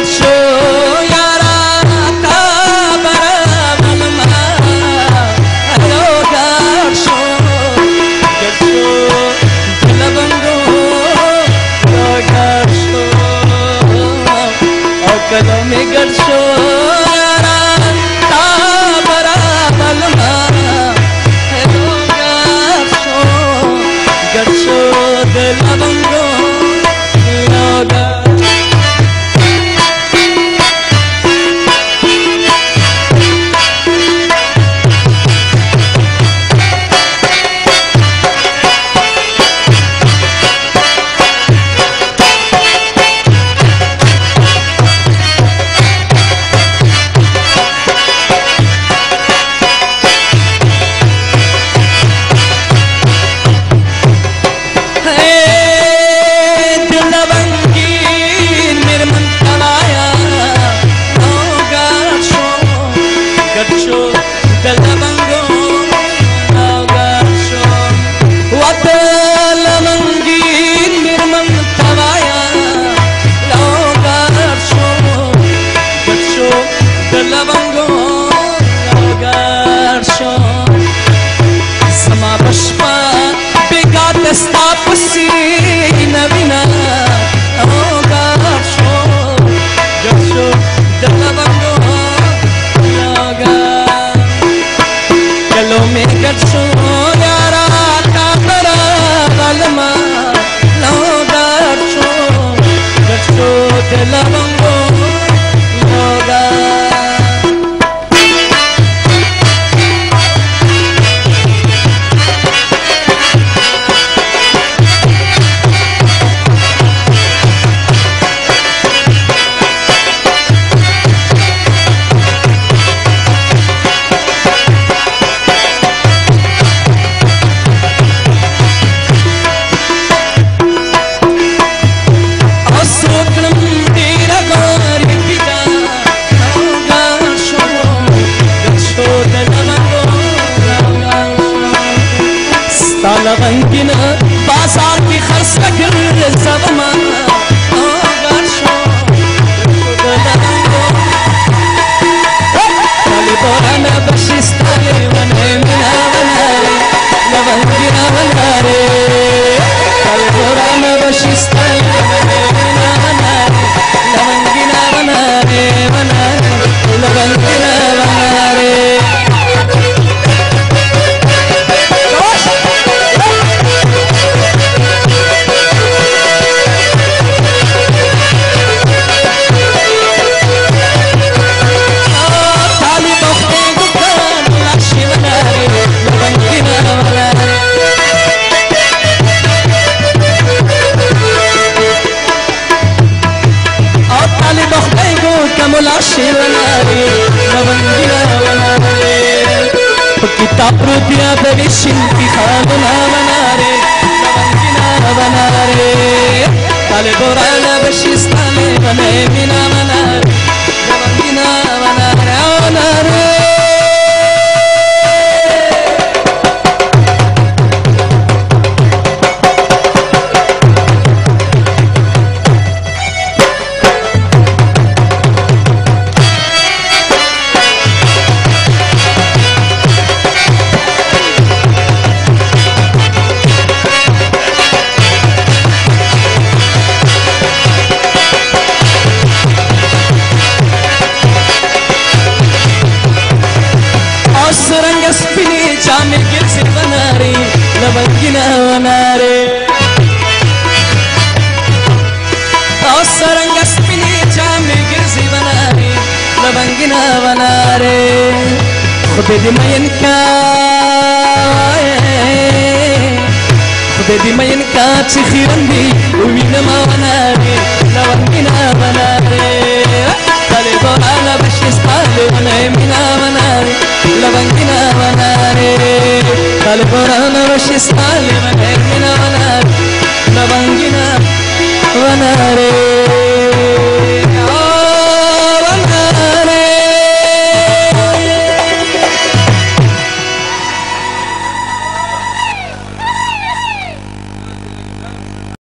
गडशो यारा ता बरा मलमा लो गडशो दिलबंगो लो गडशो कलो में गडशो यारा ता बरा मलमा लो गडशो दिलबंगो लो लवंगिना बाजार की खर्च कर सबमा गडशो ताली बोराना बशिस्ताले वने मिना वनारे लवंगिना वनारे ताली बोराना बशिस्ताले वने मिना वनारे लवंगिना वनारे वनारे लवंगिना वनारे किताब रुदिया बेविशिन की खाना बनारे लवंगिना बनारे ताले बोराना बशिस्ताले बने मिना बनारे लवंगिना बनारे बनारे लवंगिना वनारे सरंग स्पिनी जामे गिरजी वनारे लवंगिना वनारे खुदे दिमयन का खुदे दिमयन का चिखिरंदी उविनमा वनारे लवंगिना वनारे ताले बोराना बशिस्ताले वने मिना वनारे लवंगिना वनारे ताले बोराना बशिस्ताले वने मिना वनारे